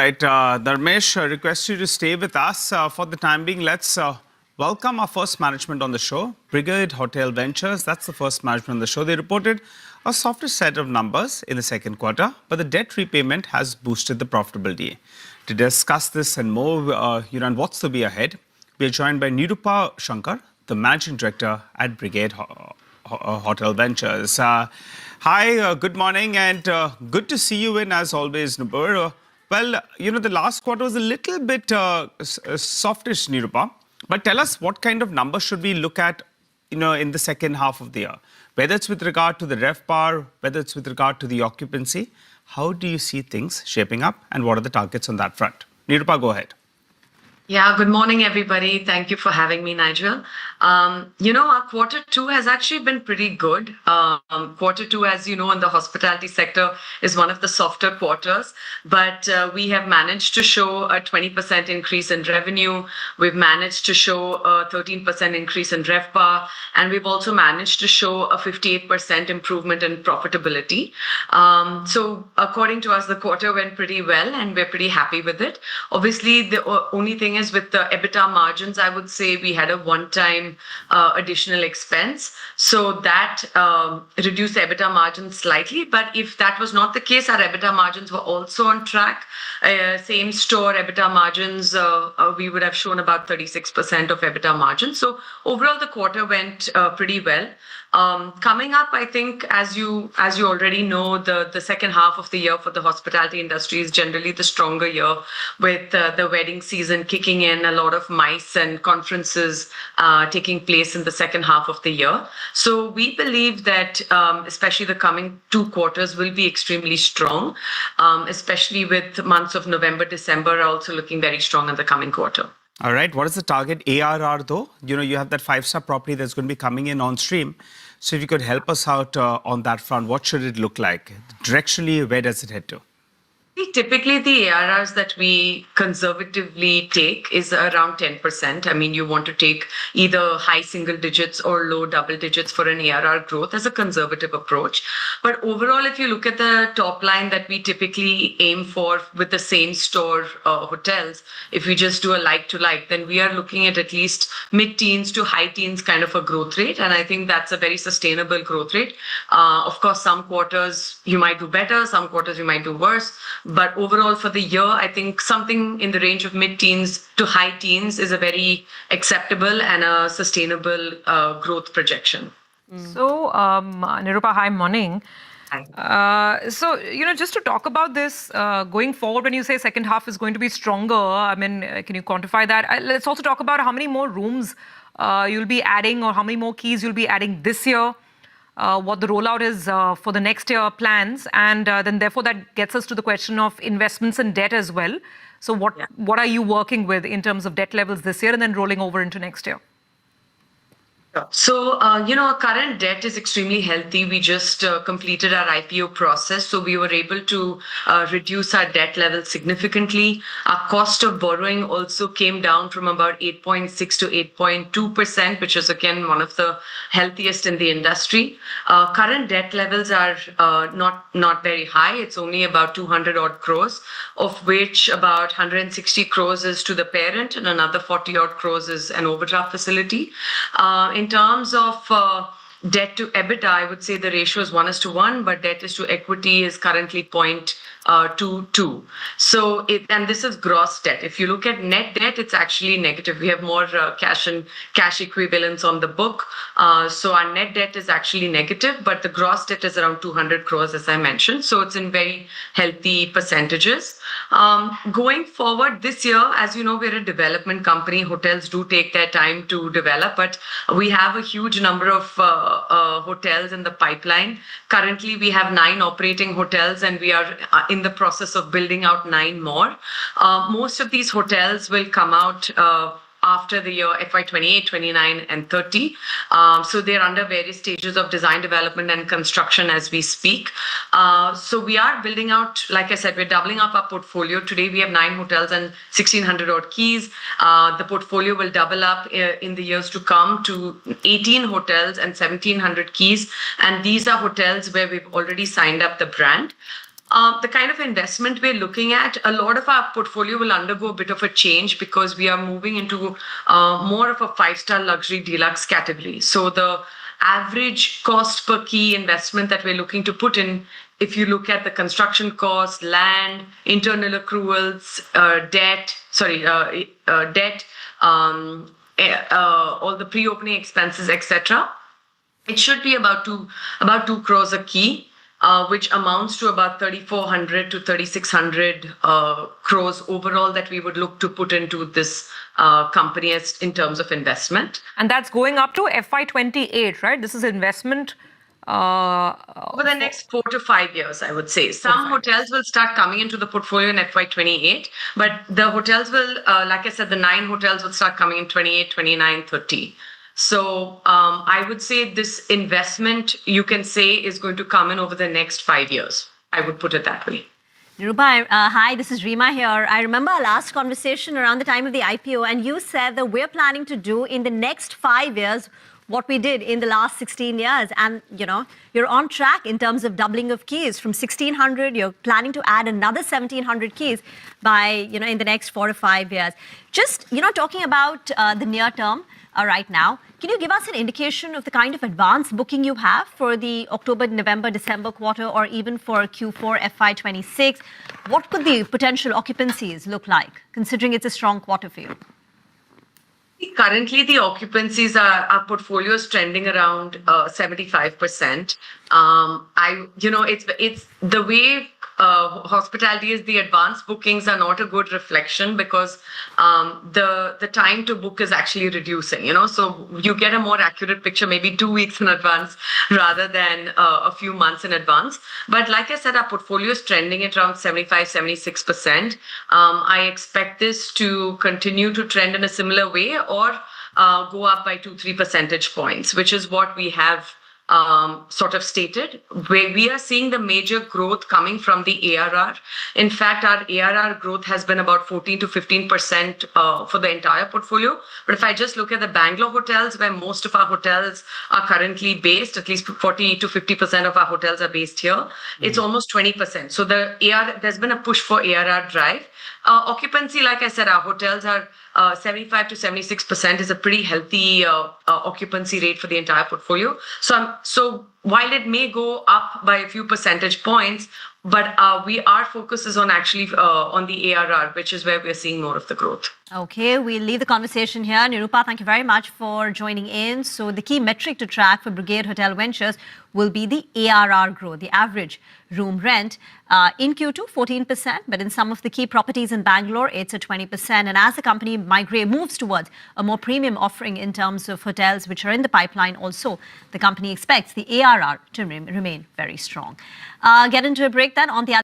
right, Dharmesh, request you to stay with us for the time being. Let's welcome our first management on the show, Brigade Hotel Ventures. That's the first management on the show. They reported a softer set of numbers in the second quarter, but the debt repayment has boosted the profitability. To discuss this and more, and what's to be ahead, we are joined by Nirupa Shankar, the managing director at Brigade Hotel Ventures. Hi, good morning, and good to see you in as always, Nupur. Well, the last quarter was a little bit softish, Nirupa. But tell us, what kind of numbers should we look at, in the second half of the year? Whether it's with regard to the RevPAR, whether it's with regard to the occupancy, how do you see things shaping up, and what are the targets on that front? Nirupa, go ahead. Yeah, good morning, everybody. Thank you for having me, Nigel. Our quarter two has actually been pretty good. Quarter two, as you know, in the hospitality sector is one of the softer quarters, but we have managed to show a 20% increase in revenue. We've managed to show a 13% increase in RevPAR, and we've also managed to show a 58% improvement in profitability. So according to us, the quarter went pretty well, and we're pretty happy with it. Obviously, the only thing is with the EBITDA margins, I would say we had a one-time additional expense. So that reduced EBITDA margins slightly. But if that was not the case, our EBITDA margins were also on track. Same store EBITDA margins, we would have shown about 36% of EBITDA margins. So overall, the quarter went pretty well. Coming up, I think, as you already know, the second half of the year for the hospitality industry is generally the stronger year, with the wedding season kicking in, a lot of MICE and conferences taking place in the second half of the year. So we believe that especially the coming 2 quarters will be extremely strong, especially with months of November, December also looking very strong in the coming quarter. All right. What is the target ARR though? You have that 5-star property that's going to be coming in on stream. So if you could help us out on that front, what should it look like? Directionally, where does it head to? Typically, the ARRs that we conservatively take is around 10%. I mean, you want to take either high single digits or low double digits for an ARR growth as a conservative approach. But overall, if you look at the top line that we typically aim for with the same store hotels, if we just do a like-to-like, then we are looking at least mid-teens to high teens kind of a growth rate. And I think that's a very sustainable growth rate. Of course, some quarters you might do better, some quarters you might do worse. But overall, for the year, I think something in the range of mid-teens to high teens is a very acceptable and a sustainable growth projection. So, Nirupa, hi, morning. Hi. So, just to talk about this going forward, when you say second half is going to be stronger, I mean, can you quantify that? Let's also talk about how many more rooms you'll be adding, or how many more keys you'll be adding this year. What the rollout is for the next year plans, and then therefore that gets us to the question of investments and debt as well. So what are you working with in terms of debt levels this year and then rolling over into next year? So, our current debt is extremely healthy. We just completed our IPO process, so we were able to reduce our debt level significantly. Our cost of borrowing also came down from about 8.6 to 8.2%, which is again one of the healthiest in the industry. Current debt levels are not very high. It's only about 200 odd crores, of which about 160 crores is to the parent and another 40 odd crores is an overdraft facility. In terms of debt to EBITDA, I would say the ratio is 1:1, but debt is to equity is currently 0.22. So and this is gross debt. If you look at net debt, it's actually negative. We have more cash and cash equivalents on the book. So our net debt is actually negative, but the gross debt is around 200 crores, as I mentioned. So it's in very healthy percentages. Going forward this year, as you know, we're a development company. Hotels do take their time to develop, but we have a huge number of hotels in the pipeline. Currently, we have 9 operating hotels, and we are in the process of building out 9 more. Most of these hotels will come out after the year FY 28, 29, and 30. So they're under various stages of design, development, and construction as we speak. So we are building out, like I said, we're doubling up our portfolio. Today we have 9 hotels and 1,600 odd keys. The portfolio will double up in the years to come to 18 hotels and 1,700 keys. And these are hotels where we've already signed up the brand. The kind of investment we're looking at, a lot of our portfolio will undergo a bit of a change because we are moving into more of a five-star luxury deluxe category. So the average cost per key investment that we're looking to put in, if you look at the construction cost, land, internal accruals, debt, all the pre-opening expenses, etc., it should be about 2 crores a key. Which amounts to about 3,400 to 3,600 crores overall that we would look to put into this company in terms of investment. And that's going up to FY28, right? This is investment. Over the next 4 to 5 years, I would say. Some hotels will start coming into the portfolio in FY28, but the hotels will, like I said, the 9 hotels will start coming in 28, 29, 30. So I would say this investment, you can say, is going to come in over the next 5 years. I would put it that way. Nirupa, hi, this is Rima here. I remember our last conversation around the time of the IPO, and you said that we're planning to do in the next 5 years what we did in the last 16 years. And, you're on track in terms of doubling of keys. From 1,600, you're planning to add another 1,700 keys by, in the next 4 to 5 years. Just, talking about the near term right now, can you give us an indication of the kind of advance booking you have for the October, November, December quarter, or even for Q4 FY26? What could the potential occupancies look like, considering it's a strong quarter for you? Currently, the occupancies our portfolio is trending around 75%. It's the way hospitality is. The advanced bookings are not a good reflection because the time to book is actually reducing. So you get a more accurate picture maybe 2 weeks in advance rather than a few months in advance. But like I said, our portfolio is trending at around 75-76%. I expect this to continue to trend in a similar way or go up by 2-3 percentage points, which is what we have sort of stated, where we are seeing the major growth coming from the ARR. In fact, our ARR growth has been about 14 to 15% for the entire portfolio. But if I just look at the Bangalore hotels, where most of our hotels are currently based, at least 40 to 50% of our hotels are based here, it's almost 20%. So there's been a push for ARR drive. Occupancy, like I said, our hotels are 75 to 76% is a pretty healthy occupancy rate for the entire portfolio. So while it may go up by a few percentage points, but our focus is on actually on the ARR, which is where we're seeing more of the growth. Okay, we'll leave the conversation here. Nirupa, thank you very much for joining in. So the key metric to track for Brigade Hotel Ventures will be the ARR growth, the average room rent. In Q2, 14%, but in some of the key properties in Bangalore, it's at 20%. And as the company moves towards a more premium offering in terms of hotels which are in the pipeline also, the company expects the ARR to remain very strong. Get into a break then on the